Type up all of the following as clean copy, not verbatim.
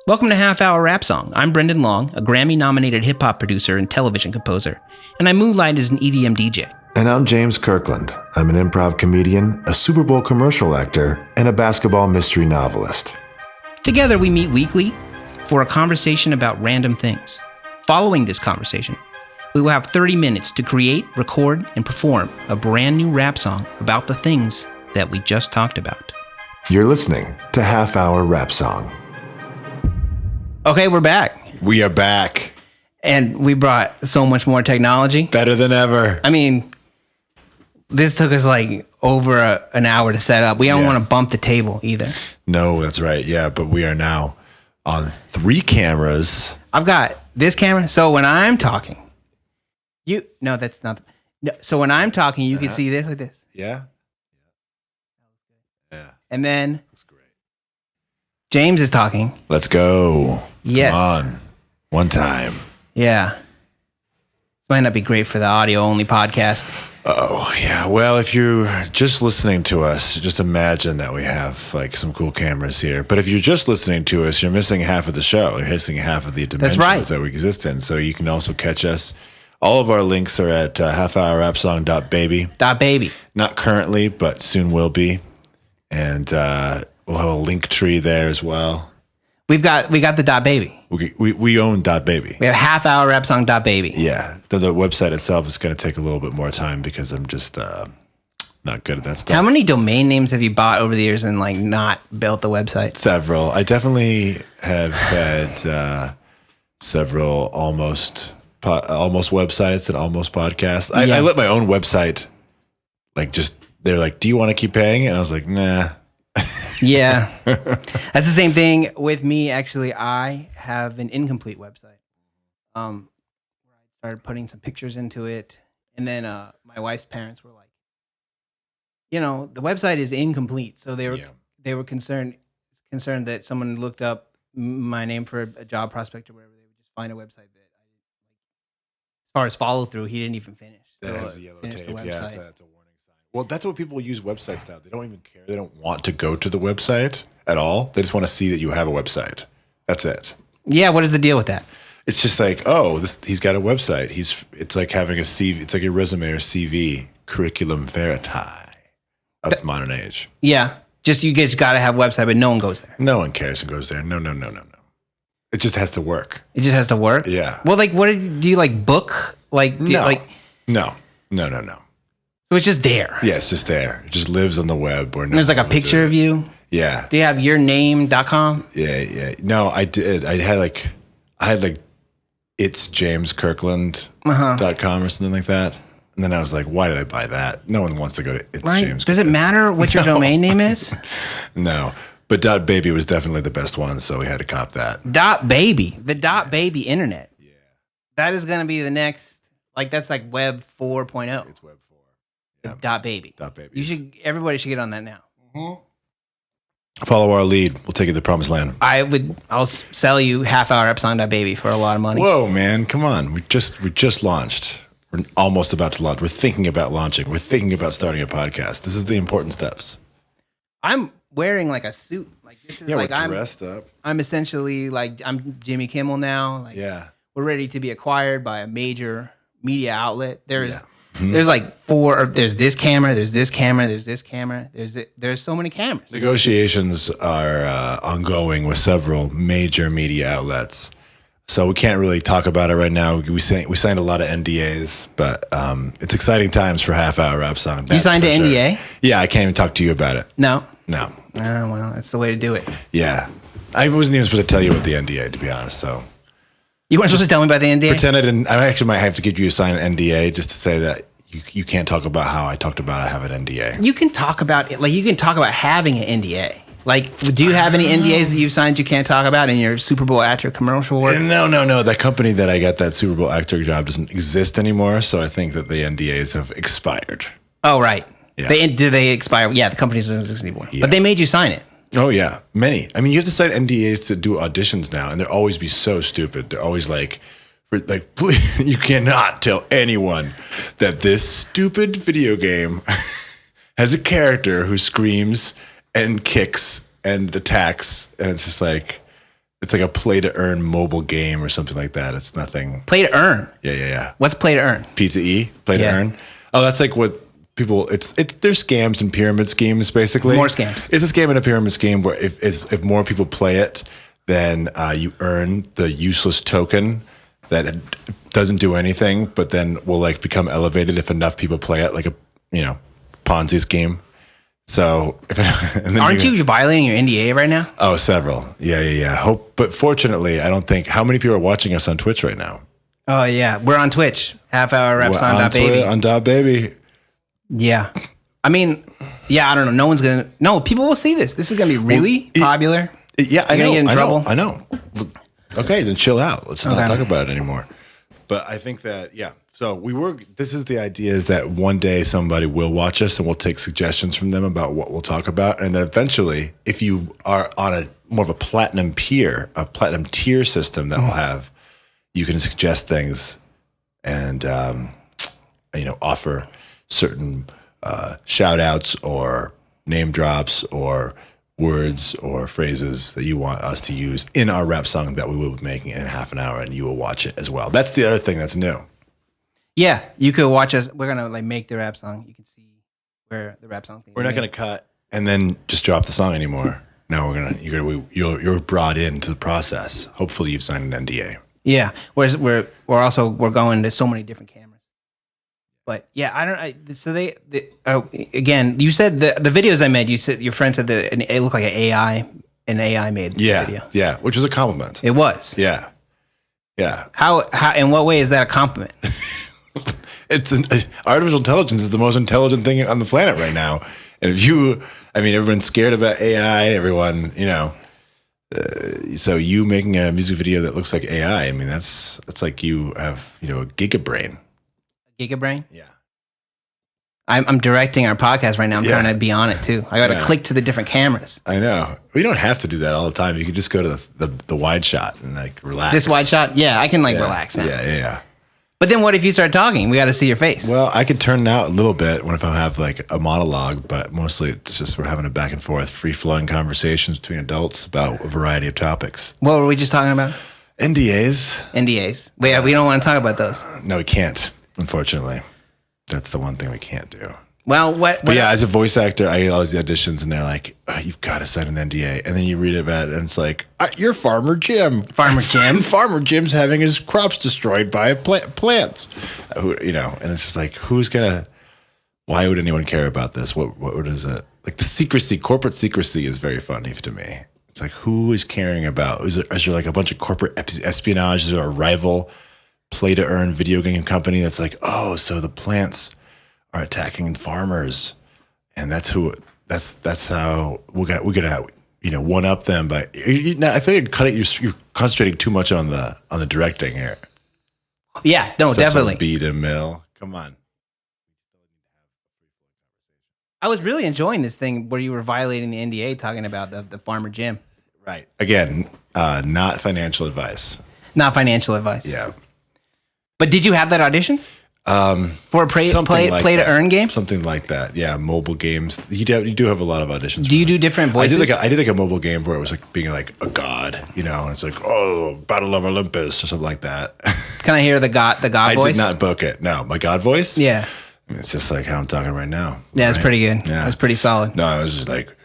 Welcome to Half Hour Rap Song. I'm Brendan Long, a Grammy-nominated hip-hop producer and television composer, and I moonlight as an EDM DJ. And I'm James Kirkland. I'm an improv comedian, a Super Bowl commercial actor, and a basketball mystery novelist. Together, we meet weekly for a conversation about random things. Following this conversation, we will have 30 minutes to create, record, and perform a brand new rap song about the things that we just talked about. You're listening to Half Hour Rap Song. Okay, we're back. We are back. And we brought so much more technology. Better than ever. I mean, this took us like over an hour to set up. We don't want to bump the table either. No, that's right. Yeah, but we are now on 3 cameras. I've got this camera. So when I'm talking, that's not. No, so when I'm talking, you can see this like this. Yeah. Yeah. And then That's great. James is talking. Let's go. Yes. Come on. One time. Yeah. This might not be great for the audio only podcast. Oh, yeah. Well, if you're just listening to us, just imagine that we have like some cool cameras here. But if you're just listening to us, you're missing half of the show. You're missing half of the dimensions that we exist in. So you can also catch us. All of our links are at halfhourrapsong.baby. .baby. Not currently, but soon will be. And we'll have a link tree there as well. We got the .baby. We own .baby. We have halfhourrapsong.baby. Yeah. The website itself is going to take a little bit more time because I'm just not good at that stuff. How many domain names have you bought over the years and like not built the website? Several. I definitely have had several almost websites and almost podcasts. I let my own website they're like, do you want to keep paying? And I was like, nah. Yeah. That's the same thing with me. Actually, I have an incomplete website. Where I started putting some pictures into it. And then my wife's parents were like, the website is incomplete. So they were concerned that someone looked up my name for a job prospect or whatever. They would just find a website that as far as follow through, he didn't even finish. That has a yellow tape. Yeah, that's a warning sign. Well, that's what people use websites now. They don't even care. They don't want to go to the website at all. They just want to see that you have a website. That's it. Yeah, what is the deal with that? It's just like, he's got a website. It's like having a CV. It's like a resume or CV, curriculum vitae of the modern age. Yeah, just you just got to have a website, but no one goes there. No one cares who goes there. No. It just has to work. It just has to work? Yeah. Well, like, do you like book? Like, No. So it's just there. Yeah, it's just there. It just lives on the web. There's like a picture of you. Yeah. Do you have yourname.com? Yeah. No, I did. I had like it's jameskirkland.com or something like that. And then I was like, why did I buy that? No one wants to go to it's right? James. Does it matter what your domain name is? No. But .baby was definitely the best one, so we had to cop that. .baby. The .baby internet. Yeah. That is going to be the next, that's like Web 4.0. It's Web 4. Yeah. .baby. Everybody should get on that now. Mm-hmm. Follow our lead. We'll take you to the promised land. I'll sell you halfhourrapsong.baby for a lot of money. Whoa, man. Come on. We just launched. We're almost about to launch. We're thinking about launching. We're thinking about starting a podcast. This is the important steps. I'm wearing like a suit. Like this is we're dressed up. I'm essentially like I'm Jimmy Kimmel now. We're ready to be acquired by a major media outlet. There's like 4. There's this camera. There's this camera. There's this camera. There's so many cameras. Negotiations are ongoing with several major media outlets, so we can't really talk about it right now. We signed a lot of NDAs, but it's exciting times for Half Hour Rap Song. You signed an NDA? Yeah, I can't even talk to you about it. No. Well, that's the way to do it. Yeah, I wasn't even supposed to tell you about the NDA, to be honest. So you weren't supposed to tell me about the NDA? Pretend I didn't. I actually might have to get you to sign an NDA just to say that you can't talk about how I talked about I have an NDA. You can talk about it. Like you can talk about having an NDA. Like, do you have any NDAs that you've signed you can't talk about in your Super Bowl actor commercial work? No. That company that I got that Super Bowl actor job doesn't exist anymore, so I think that the NDAs have expired. Oh, right. Yeah. Did they expire? Yeah, the company doesn't exist anymore. Yeah. But they made you sign it. Oh, yeah. Many. I mean, you have to sign NDAs to do auditions now, and they'll always be so stupid. They're always like, please, you cannot tell anyone that this stupid video game has a character who screams and kicks and attacks, and it's just like, It's like a play to earn mobile game or something like that. It's nothing. Play to earn. Yeah. What's play to earn? P2E, play to earn. Oh, that's like what people. They're scams and pyramid schemes basically. More scams. It's a scam and a pyramid scheme where if more people play it, then you earn the useless token that doesn't do anything, but then will like become elevated if enough people play it, like a Ponzi scheme. So, aren't you violating your NDA right now? Oh, several. Yeah. But fortunately, I don't think. How many people are watching us on Twitch right now? Oh yeah, we're on Twitch. Half Hour Reps on .baby. On .baby. Yeah, I mean, I don't know. No one's gonna. No, people will see this. This is gonna be really popular. Yeah, I know. Get in trouble. I know. Okay, then chill out. Let's not talk about it anymore. But I think that So this is the idea is that one day somebody will watch us and we'll take suggestions from them about what we'll talk about. And then eventually, if you are on a more of a platinum tier system that we'll have, you can suggest things and, offer certain shout outs or name drops or words or phrases that you want us to use in our rap song that we will be making in half an hour, and you will watch it as well. That's the other thing that's new. Yeah, you could watch us. We're gonna like make the rap song. You can see where the rap song's gonna We're not gonna cut and then just drop the song anymore. No, you're brought into the process. Hopefully, you've signed an NDA. Yeah, whereas we're going to so many different cameras. But yeah, again, you said the videos I made. You said your friend said that it looked like an AI made video. Yeah, which was a compliment. It was. Yeah. How in what way is that a compliment? Artificial intelligence is the most intelligent thing on the planet right now. And everyone's scared about AI. Everyone, so you making a music video that looks like AI. I mean, that's like you have, a gigabrain. Gigabrain? Yeah. I'm directing our podcast right now. I'm trying to be on it too. I got to click to the different cameras. I know. We don't have to do that all the time. You can just go to the wide shot and like relax. This wide shot? Yeah, I can relax now. Yeah. But then what if you start talking? We got to see your face. Well, I could turn it out a little bit if I have like a monologue, but mostly it's just we're having a back and forth, free-flowing conversations between adults about a variety of topics. What were we just talking about? NDAs. But we don't want to talk about those. No, we can't, unfortunately. That's the one thing we can't do. Well, But as a voice actor, I get all these auditions, and they're like, "You've got to sign an NDA." And then you read about it, and it's like, "You're Farmer Jim." Farmer Jim. Farmer Jim's having his crops destroyed by plants. And it's just like, who's gonna? Why would anyone care about this? What is it? Like the secrecy, corporate secrecy, is very funny to me. It's like, who is caring about? Is there like a bunch of corporate espionage? Is there a rival play to earn video game company that's like, oh, so the plants are attacking farmers, and that's how we're gonna one up them. But I feel you're concentrating too much on the directing here. Yeah, no, definitely. Beat a mill. Come on. I was really enjoying this thing where you were violating the NDA, talking about the Farmer Jim. Right. Again, not financial advice. Not financial advice. Yeah. But did you have that audition? For a play to earn game? Something like that. Yeah, mobile games. You do have a lot of auditions. Do you do different voices? I did like a mobile game where it was like being like a god, and it's like, oh, Battle of Olympus or something like that. Can I hear the god voice? I did not book it. No, my god voice? Yeah. It's just like how I'm talking right now. Yeah, it's pretty good. Yeah. That's pretty solid. No, it was just like,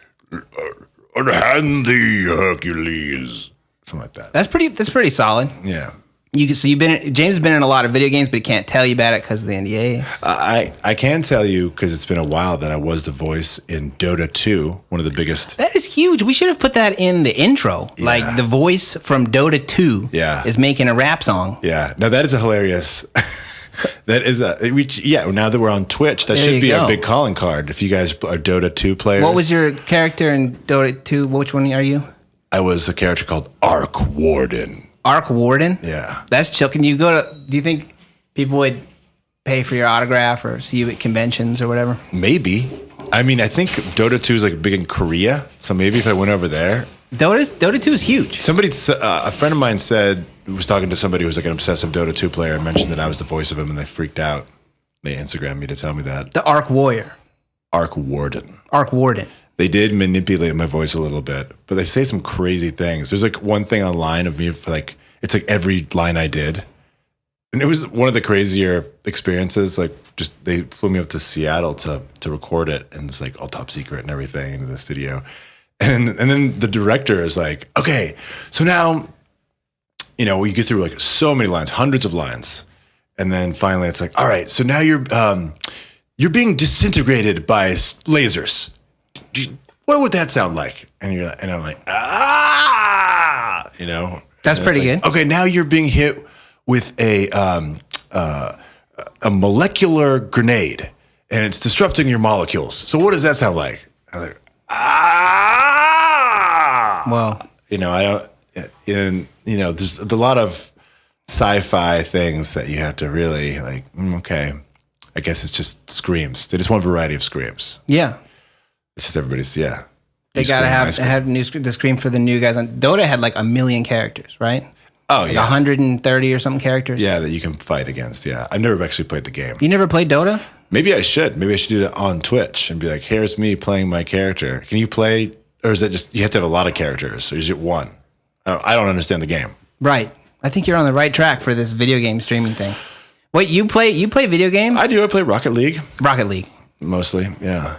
unhand thee, Hercules. Something like that. That's pretty solid. Yeah. James has been in a lot of video games, but he can't tell you about it because of the NDA. I can tell you, because it's been a while, that I was the voice in Dota 2, one of the biggest. That is huge. We should have put that in the intro. Yeah. Like the voice from Dota 2 is making a rap song. Yeah. Now that is a hilarious. That is now that we're on Twitch, that should be a big calling card. If you guys are Dota 2 players. What was your character in Dota 2? Which one are you? I was a character called Arc Warden. Arc Warden? Yeah. That's chill. Do you think people would pay for your autograph or see you at conventions or whatever? Maybe. I mean, I think Dota 2 is like big in Korea. So maybe if I went over there. Dota 2 is huge. A friend of mine was talking to somebody who was like an obsessive Dota 2 player and mentioned that I was the voice of him, and they freaked out. They Instagrammed me to tell me that. The Arc Warrior. Arc Warden. Arc Warden. They did manipulate my voice a little bit, but they say some crazy things. There's like one thing online of me for like, it's like every line I did. And it was one of the crazier experiences. Like just, they flew me up to Seattle to record it. And it's like all top secret and everything into the studio. And then the director is like, okay, so now, you know, we get through like so many lines, hundreds of lines. And then finally it's like, all right, so now you're being disintegrated by lasers. What would that sound like? And I'm like, you know, that's pretty like, good. Okay, now you're being hit with a molecular grenade, and it's disrupting your molecules. So what does that sound like? I was like, Well, you know, I don't. And you know, there's a lot of sci-fi things that you have to really like. Okay, I guess it's just screams. They just want a variety of screams. Yeah. It's just everybody's, yeah. They got to have the scream for the new guys. On Dota had like 1 million characters, right? Oh, like yeah. 130 or something characters. Yeah, that you can fight against, yeah. I've never actually played the game. You never played Dota? Maybe I should. Maybe I should do that on Twitch and be like, here's me playing my character. Can you play, or is that just, you have to have a lot of characters, or is it one? I don't understand the game. Right. I think you're on the right track for this video game streaming thing. Wait, you play video games? I do. I play Rocket League. Rocket League. Mostly, yeah.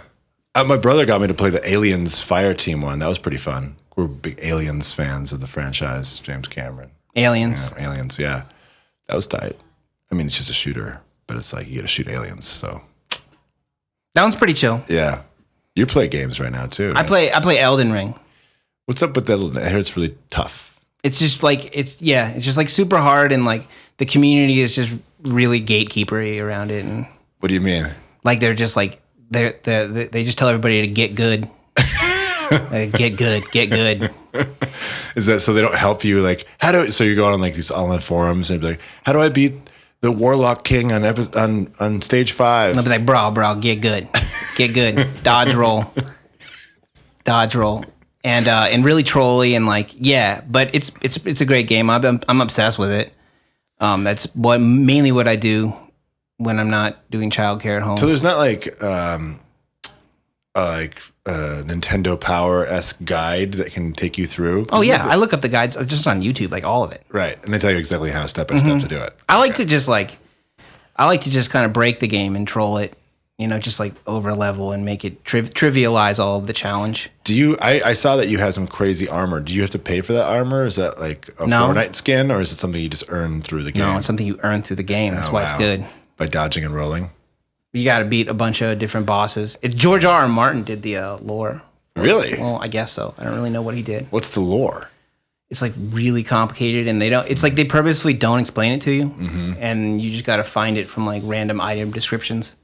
My brother got me to play the Aliens Fire Team one. That was pretty fun. We're big Aliens fans of the franchise, James Cameron. Aliens. Yeah, Aliens, yeah. That was tight. I mean, it's just a shooter, but it's like you get to shoot aliens, so. That one's pretty chill. Yeah. You play games right now, too. Right? I play Elden Ring. What's up with that? I heard it's really tough. It's just like, it's just like super hard, and like the community is just really gatekeepery around it. And What do you mean? like they're just like, they just tell everybody to get good. Get good. Is that so they don't help you? Like, so you go on like these online forums and be like, how do I beat the Warlock King on stage 5? And they'll be like, bro, get good. Dodge roll. And really trolly and like, yeah, but it's a great game. I'm obsessed with it. That's mainly what I do when I'm not doing childcare at home. So there's not like Nintendo Power-esque guide that can take you through? Oh yeah, I look up the guides just on YouTube, like all of it. Right, and they tell you exactly how step by step to do it. I like to just kind of break the game and troll it, you know, just like over level and make it trivialize all of the challenge. Do you? I saw that you had some crazy armor. Do you have to pay for that armor? Is that like a Fortnite skin, or is it something you just earn through the game? No, it's something you earn through the game. That's why it's good. By dodging and rolling. You got to beat a bunch of different bosses. It's George R. R. Martin did the lore. Really? Well, I guess so. I don't really know what he did. What's the lore? It's like really complicated, and it's like they purposefully don't explain it to you, and you just got to find it from like random item descriptions.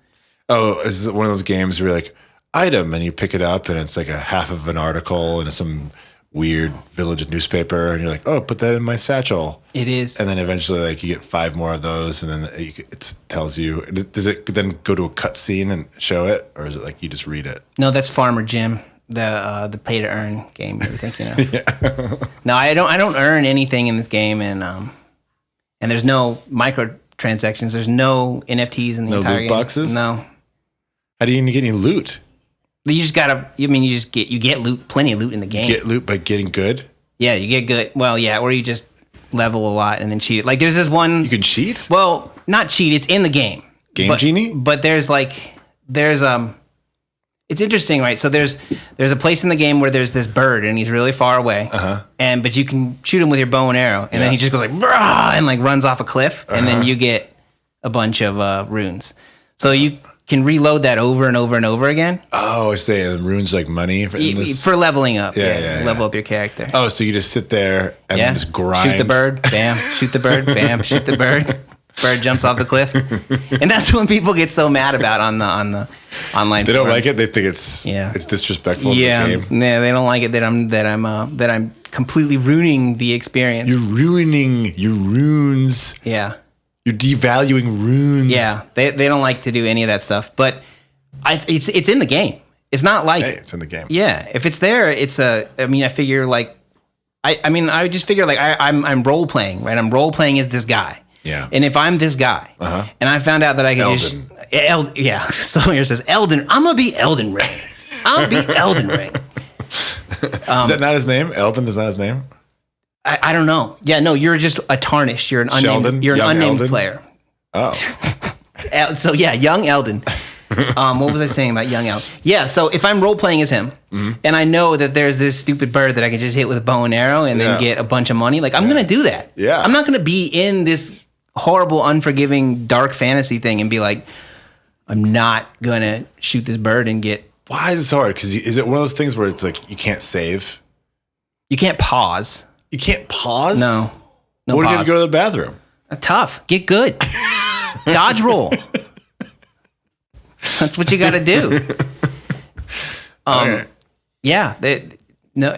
Oh, is it one of those games where you're like, item, and you pick it up, and it's like a half of an article in some weird village newspaper, and you're like, oh, put that in my satchel. It is. And then eventually, like, you get 5 more of those, and then it tells you. Does it then go to a cutscene and show it, or is it like you just read it? No, that's Farmer Jim, the pay to earn game. You think, you know? Yeah. No, I don't earn anything in this game, and there's no microtransactions. There's no NFTs in the entire game. No loot boxes. No. How do you get any loot? You just gotta. I mean, you get loot, plenty of loot in the game. You get loot by getting good. Yeah, you get good. Well, yeah, or you just level a lot and then cheat. Like there's this one. You can cheat. Well, not cheat. It's in the game. Genie. But there's it's interesting, right? So there's a place in the game where there's this bird and he's really far away. But you can shoot him with your bow and arrow, and then he just goes like brah, and like runs off a cliff, and then you get a bunch of runes. So you can reload that over and over and over again. Oh, I say the runes like money for leveling up. Yeah. Level up your character. Oh, so you just sit there and then just grind. Shoot the bird, bam. Shoot the bird, bam. Shoot the bird. Bird jumps off the cliff, and that's when people get so mad about on the online. They don't forums. like it. They think it's disrespectful. Yeah, to the game. Yeah, they don't like it that I'm completely ruining the experience. You're ruining your runes. Yeah. You're devaluing runes. Yeah, they don't like to do any of that stuff, but it's in the game. It's not like it's in the game. Yeah, if it's there, it's a. I mean, I figure like, I just figure like I'm role playing, right? I'm role playing as this guy. Yeah. And if I'm this guy, and I found out that I could Elden. so here it says Elden. I'm gonna be Elden Ring. I'll beat Elden Ring. Is that not his name? Elden is not his name? I don't know. Yeah, no, you're just a tarnished. You're an unnamed, Sheldon? you're an Young unnamed Elden? player. Oh. So yeah, young Elden. What was I saying about young Elden? Yeah, so if I'm role playing as him, and I know that there's this stupid bird that I can just hit with a bow and arrow and then get a bunch of money, like I'm gonna do that. Yeah. I'm not gonna be in this horrible, unforgiving, dark fantasy thing and be like, I'm not gonna shoot this bird and get. Why is this hard? Because is it one of those things where it's like you can't save? You can't pause. You can't pause? No. What if you have pause. to go to the bathroom? Tough. Get good. Dodge roll. That's what you got to do. Yeah. No,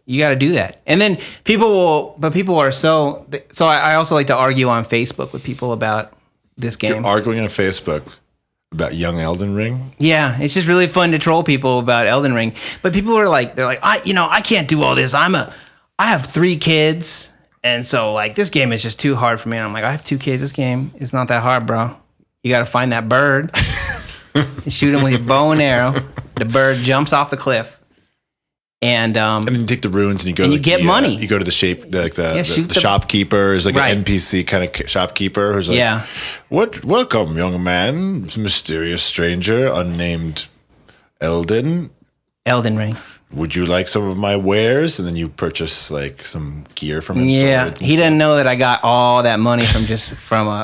you got to do that. And then people are so I also like to argue on Facebook with people about this game. You're arguing on Facebook about young Elden Ring? Yeah, it's just really fun to troll people about Elden Ring. But people are like, I can't do all this. I have 3 kids, and so like this game is just too hard for me. And I'm like, I have 2 kids. This game is not that hard, bro. You got to find that bird, and shoot him with your bow and arrow. The bird jumps off the cliff, and then you take the runes and you go. And you get money. You go to the shoot the shopkeeper is like Right. an NPC kind of shopkeeper who's like, Yeah. Welcome, young man, mysterious stranger, unnamed Elden. Elden Ring. Would you like some of my wares? And then you purchase like some gear from him. Yeah, swords and he stuff. didn't know that I got all that money from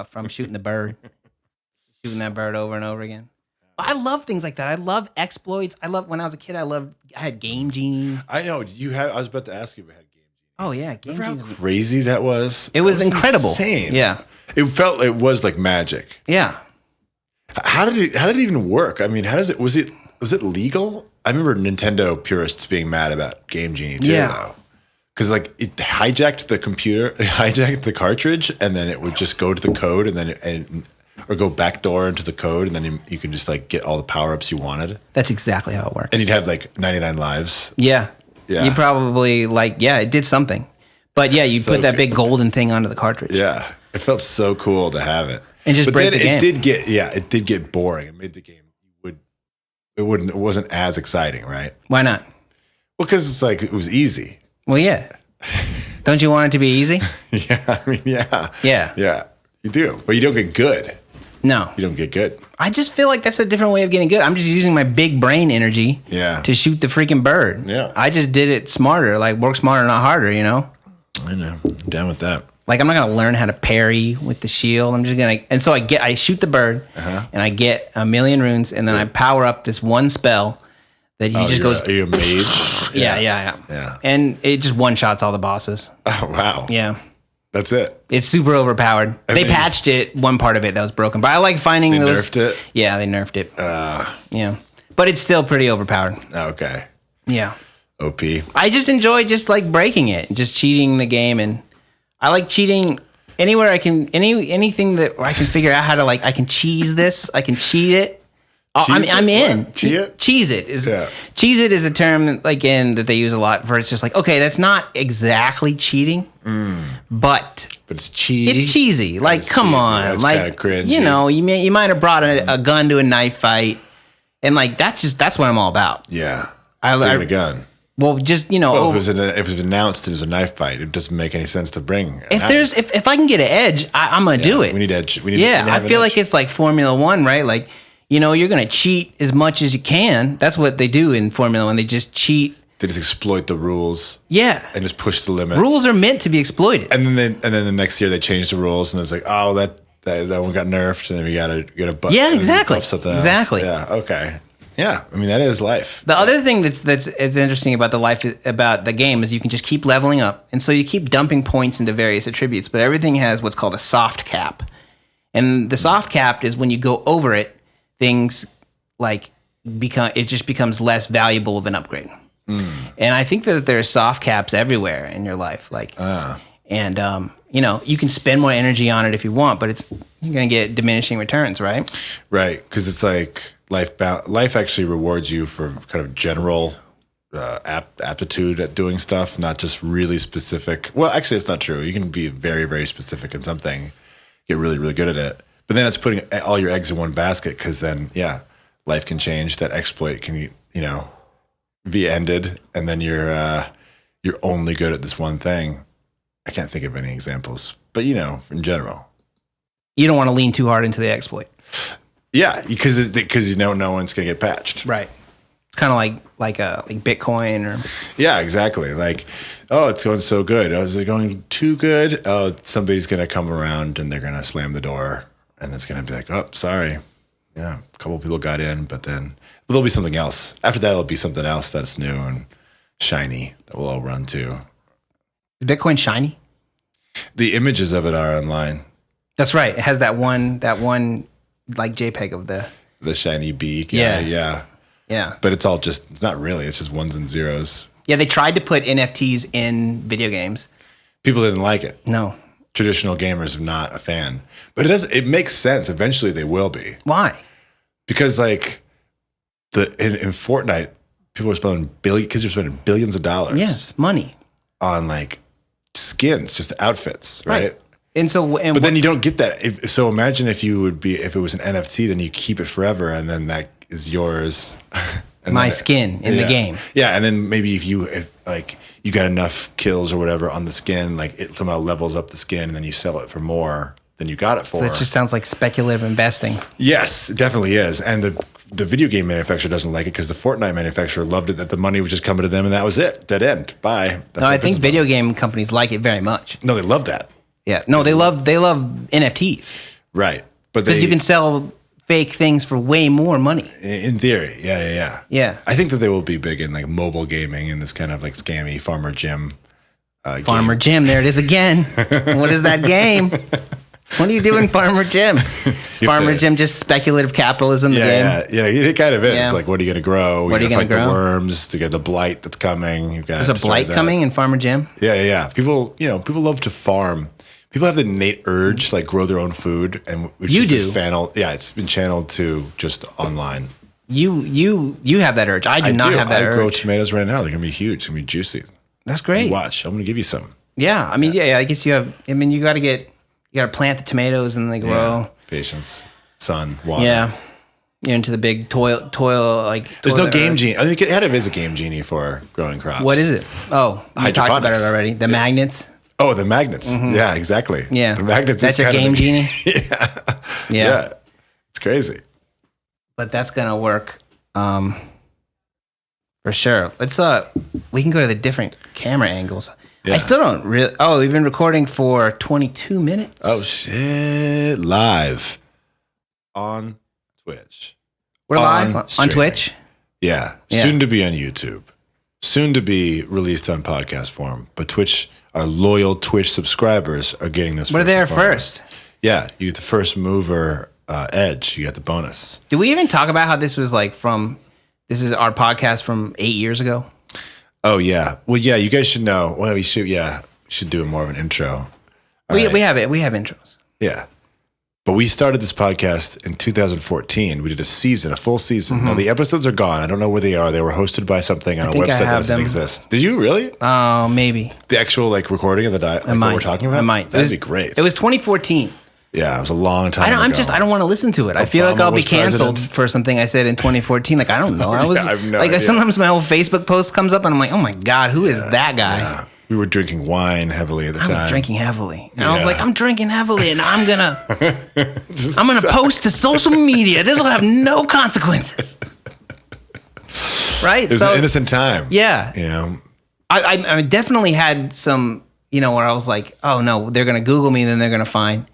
from shooting the bird, shooting that bird over and over again. I love things like that. I love exploits. I love when I was a kid. I had Game Genie. I know. I was about to ask you if you had Game Genie. Oh yeah, Game Remember Genie. how crazy that was? It was incredible. Insane. Yeah, It was like magic. yeah. How did it even work? I mean, was it legal? I remember Nintendo purists being mad about Game Genie too, though. Because like it hijacked the computer, it hijacked the cartridge, and then it would just go to the code or go backdoor into the code, and then you could just like get all the power-ups you wanted. That's exactly how it works. And you'd have like 99 lives. Yeah. Yeah. You probably it did something. But yeah, you So put that good. big golden thing onto the cartridge. Yeah. It felt so cool to have it. And just break the game. It did get boring. It made the game it wasn't as exciting, right? Why not? Well, because it's like it was easy. Well, yeah. Don't you want it to be easy? Yeah, I mean, yeah. Yeah. Yeah, you do. But you don't get good. No. You don't get good. I just feel like that's a different way of getting good. I'm just using my big brain energy to shoot the freaking bird. Yeah. I just did it smarter, like work smarter, not harder, I know. I'm down with that. Like I'm not gonna learn how to parry with the shield. I'm just gonna, and so I shoot the bird, and I get 1,000,000 runes, and then I power up this one spell that goes. Are you a mage? Yeah. And it just one shots all the bosses. Oh wow. Yeah. That's it. It's super overpowered. They patched it, one part of it that was broken, but I like finding They those. nerfed it? Yeah, they nerfed it. Yeah, but it's still pretty overpowered. Okay. Yeah. OP. I just enjoy just like breaking it, just cheating the game, and I like cheating anywhere I can. Anything that I can figure out how to I can cheese this. I can cheat it. I'm in. What? Cheat it? Cheese it is. Cheese it is a term that that they use a lot for. It's just like, okay, that's not exactly cheating, but it's cheesy. It's cheesy. Like, It's come cheesy. on, That's like kinda cringy. you might have brought a gun to a knife fight, and like that's what I'm all about. Yeah. I Bring a gun. Well, just Well, if it was announced as a knife fight, it doesn't make any sense to bring. if I can get an edge, I'm gonna do it. We need edge. I feel like it's like Formula One, right? Like, you're gonna cheat as much as you can. That's what they do in Formula One. They just cheat. They just exploit the rules. Yeah, and just push the limits. Rules are meant to be exploited. And then the next year they change the rules, and it's like, oh, that one got nerfed, and then we gotta buff. Yeah, exactly. Something Exactly. Else. Yeah. Okay. Yeah. I mean, that is life. The other thing that's interesting about about the game is you can just keep leveling up, and so you keep dumping points into various attributes. But everything has what's called a soft cap, and the soft cap is when you go over it, things it just becomes less valuable of an upgrade. And I think that there's soft caps everywhere in your life, and you can spend more energy on it if you want, but you're going to get diminishing returns, right? Right, because it's like life actually rewards you for kind of general aptitude at doing stuff, not just really specific. Well, actually, it's not true. You can be very, very specific in something, get really, really good at it, but then it's putting all your eggs in one basket, because then, life can change. That exploit be ended, and then you're only good at this one thing. I can't think of any examples, but in general, you don't want to lean too hard into the exploit. Yeah, because no one's gonna get patched. Right. It's kind of like Bitcoin or. Yeah, exactly. Like, oh, it's going so good. Oh, is it going too good? Oh, somebody's gonna come around and they're gonna slam the door, and it's gonna be like, oh, sorry. Yeah, a couple people got in, but then there'll be something else. After that, it'll be something else that's new and shiny that we'll all run to. Is Bitcoin shiny? The images of it are online. That's right. It has that one like JPEG of the shiny beak. Yeah. But it's not really. It's just ones and zeros. Yeah, they tried to put NFTs in video games. People didn't like it. No. Traditional gamers are not a fan. But it makes sense. Eventually they will be. Why? Because like in Fortnite, people are spending billions of dollars. Yes, money. On like skins, just outfits, right? But then you don't get that. So imagine if it was an NFT, then you keep it forever, and then that is yours. My skin in the game. Yeah, and then maybe if you got enough kills or whatever on the skin, like it somehow levels up the skin, and then you sell it for more than you got it for. So it just sounds like speculative investing. Yes, it definitely is. And the video game manufacturer doesn't like it because the Fortnite manufacturer loved it that the money was just coming to them, and that was it. Dead end. Bye. No, I think video game companies like it very much. No, they love that. Yeah. No, they love NFTs. Right. But because you can sell fake things for way more money. In theory. Yeah. Yeah. I think that they will be big in like mobile gaming and this kind of like scammy Farmer Jim. Farmer Jim, there it is again. What is that game? What are you doing, Farmer Jim? Is Farmer Jim just speculative capitalism? Yeah, it kind of is. Yeah. Like, what are you going to grow? What are you going to fight the worms to get the blight that's coming. There's a blight coming in Farmer Jim? Yeah. People love to farm. People have the innate urge, like grow their own food, and you do. It's been channeled to just online. You have that urge. I do not have that urge. I grow tomatoes right now. They're gonna be huge. They're gonna be juicy. That's great. Watch. I'm gonna give you some. Yeah, I mean, I guess you have. I mean, you got to plant the tomatoes and they grow. Yeah. Patience, sun, water. Yeah, you're into the big toil. There's no game genie. I think it had to visit game genie for growing crops. What is it? Oh, we talked about it already. The magnets. Oh, the magnets. Mm-hmm. Yeah, exactly. Yeah. The magnets. That's your game genie? Yeah. It's crazy. But that's going to work for sure. Let's we can go to the different camera angles. Yeah. I still don't really. Oh, we've been recording for 22 minutes. Oh shit. Live on Twitch. We're live on Twitch? Yeah. Soon to be on YouTube. Soon to be released on podcast form. But Twitch, our loyal Twitch subscribers are getting this. We're there first. Yeah, you get the first mover edge. You got the bonus. Did we even talk about how this was this is our podcast from 8 years ago? Oh, yeah. Well, yeah, you guys should know. Well, we should do more of an intro. We have it. We have intros. Yeah. But we started this podcast in 2014. We did a full season. Mm-hmm. Now, the episodes are gone. I don't know where they are. They were hosted by something on a website that doesn't exist. Did you really? Oh, maybe. The actual recording of what we're talking about? I might. That'd be great. It was 2014. Yeah, it was a long time ago. I don't want to listen to it. I feel like I'll be canceled for something I said in 2014. Like, I don't know. I have no idea. Sometimes my whole Facebook post comes up and I'm like, oh my God, who is that guy? Yeah. We were drinking wine heavily at the time. I was drinking heavily. And I was like, I'm drinking heavily and I'm going to post to social media. This will have no consequences. Right? It was an innocent time. Yeah. You know? I definitely had some, where I was like, oh no, they're going to Google me, then they're going to find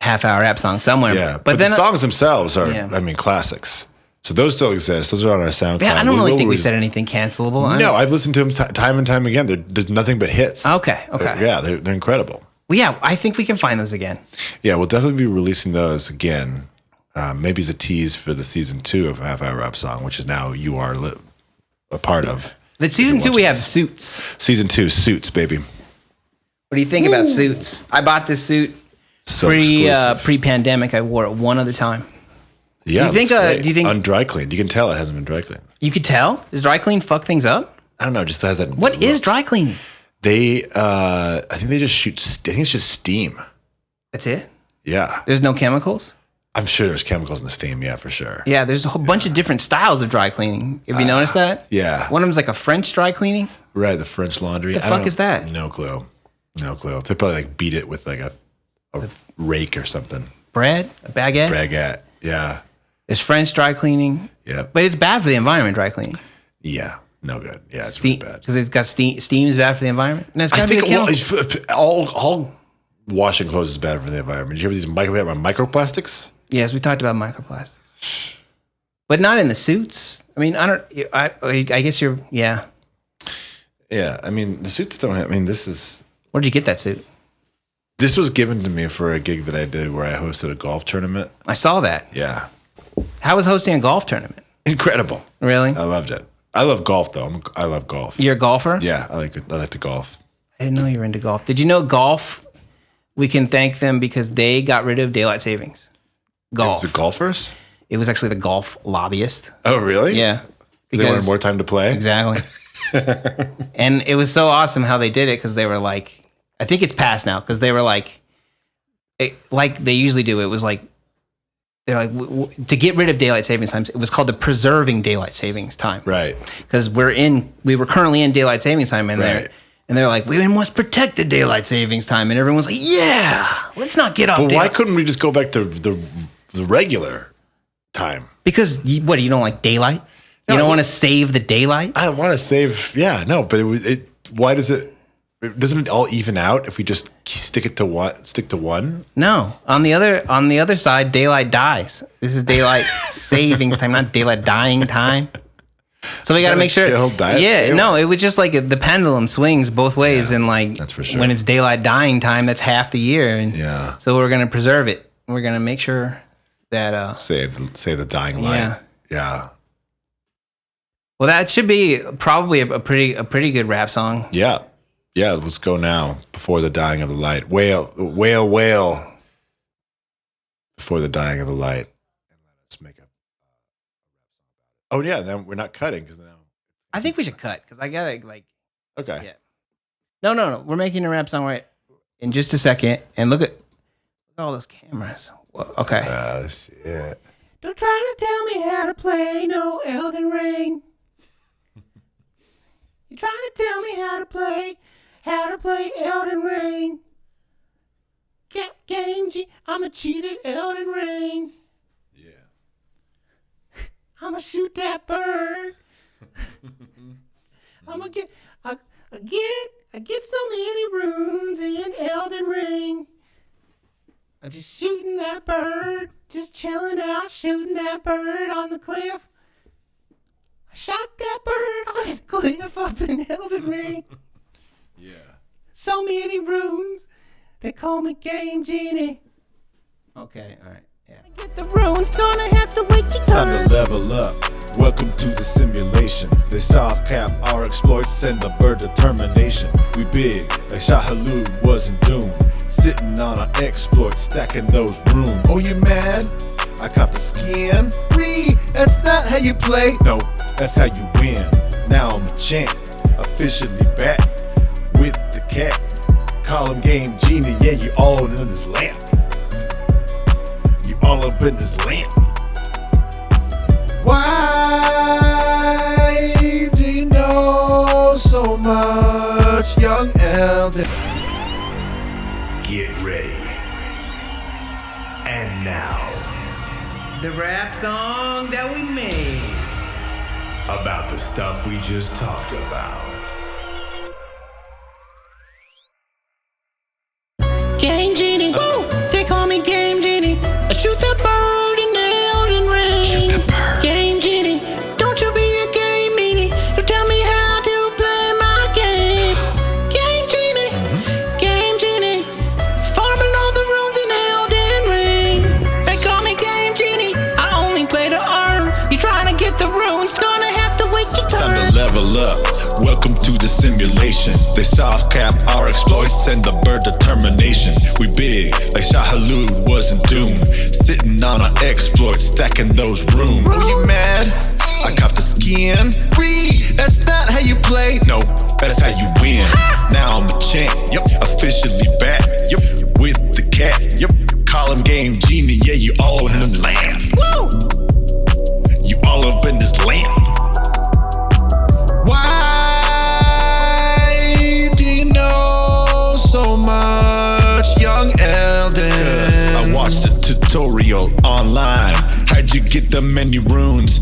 half-hour rap song somewhere. Yeah, but then the songs themselves are, classics. So those still exist. Those are on our SoundCloud. Yeah, I don't really think we said anything cancelable. No, I've listened to them time and time again. There's nothing but hits. Okay. They're incredible. Well, yeah, I think we can find those again. Yeah, we'll definitely be releasing those again. Maybe as a tease for the season 2 of Half-Hour Rap Song, which is now you are a part of. The season 2 we have Suits. Season 2, Suits, baby. What do you think about Suits? I bought this suit pre-pandemic. I wore it one at a time. Yeah, do you think on dry cleaned? You can tell it hasn't been dry cleaned. You could tell? Does dry clean fuck things up? I don't know. It just has that. What is dry cleaning? I think they just shoot. I think it's just steam. That's it? Yeah. There's no chemicals? I'm sure there's chemicals in the steam. Yeah, for sure. Yeah, there's a whole bunch of different styles of dry cleaning. Have you noticed that? Yeah. One of them's like a French dry cleaning. Right, the French laundry. The fuck is that? No clue. No clue. They probably like beat it with like a rake or something. Bread? A baguette? Baguette. Yeah. There's French dry cleaning. Yeah. But it's bad for the environment, dry cleaning. Yeah. No good. Yeah, it's really bad. Because it's got steam. Steam is bad for the environment. No, it's got to be a chemical. All washing clothes is bad for the environment. Did you hear these microplastics? Yes, we talked about microplastics. But not in the suits. I mean, I guess you're, yeah. Yeah, I mean, the suits don't have, I mean, this is... Where'd you get that suit? This was given to me for a gig that I did where I hosted a golf tournament. I saw that. Yeah. How was hosting a golf tournament? Incredible. Really? I loved it. I love golf, though. I love golf. You're a golfer? Yeah, I like to golf. I didn't know you were into golf. Did you know golf, we can thank them because they got rid of daylight savings? Golf. Was it golfers? It was actually the golf lobbyist. Oh, really? Yeah. Because they wanted more time to play? Exactly. And it was so awesome how they did it because they were like, I think it's passed now because they were like they usually do. It was like, they're like, to get rid of daylight savings times, it was called the preserving daylight savings time. Right. Because we were currently in daylight savings time in there. And they're like, we must protect the daylight savings time. And everyone's like, yeah, let's not get off But why couldn't we just go back to the regular time? Because, you don't like daylight? You don't want to save the daylight? I want to save, yeah, no, but why doesn't it all even out if we just stick to one? No. On the other side, daylight dies. This is daylight savings time, not daylight dying time. So we got to make sure. No, it was just like the pendulum swings both ways, and like that's for sure. When it's daylight dying time, that's half the year, and so we're gonna preserve it. We're gonna make sure that save the dying light. Yeah. Well, that should be probably a pretty good rap song. Yeah. Let's go now before the dying of the light. Wail, wail, wail before the dying of the light. And let's make a. Oh yeah, then we're not cutting because now. I think we should cut because I gotta like. Okay. Yeah. No. We're making a rap song right in just a second, and look at all those cameras. Well, okay. Oh shit! Don't try to tell me how to play no Elden Ring. You're trying to tell me how to play Elden Ring. I'm a cheated Elden Ring. Yeah. I'ma shoot that bird. I get so many runes in Elden Ring. I'm just shooting that bird, just chilling out, shooting that bird on the cliff. I shot that bird on the cliff up in Elden Ring. Yeah. So many runes, they call me Game Genie. Okay, all right. Yeah. I get the runes, gonna have to wait your turn. Time to level up. Welcome to the simulation. They soft cap our exploits and the bird determination. We big, like Shah Halud was in Doom. Sitting on our exploits, stacking those rooms. Oh, you mad? I caught the skin. That's not how you play. No, that's how you win. Now I'm a champ, officially back with the cat. Call him Game Genie, yeah, you all in his lamp. You all up in his lamp. Why do you know so much, young Elden? Get ready. And now, The rap song that we made. about the stuff we just talked about. Game Genie, woo! They call me Game Genie. I shoot that bird in the Elden Ring. Shoot the bird. Game Genie, don't you be a game meanie. Don't tell me how to play my game. Game Genie, Game Genie, farming all the runes in Elden Ring. They call me Game Genie. I only play to earn. You trying to get the runes, gonna have to wait your turn. Time to level up. Welcome to the simulation. They soft cap our exploits and the bird determination. We big, like Shah Halud was in Doom. Sitting on our exploits, stacking those rooms. Oh, you mad? I copped the skin. That's not how you play. No, that's how you win. Now I'm a champ. Yep, officially back. Yep, with the cat. Yep, call him farm game Genie, yeah, you all in this land. Woo! You all up in this land. Why do you know so much, young Elden? 'Cause I watched the tutorial online. How'd you get the many runes?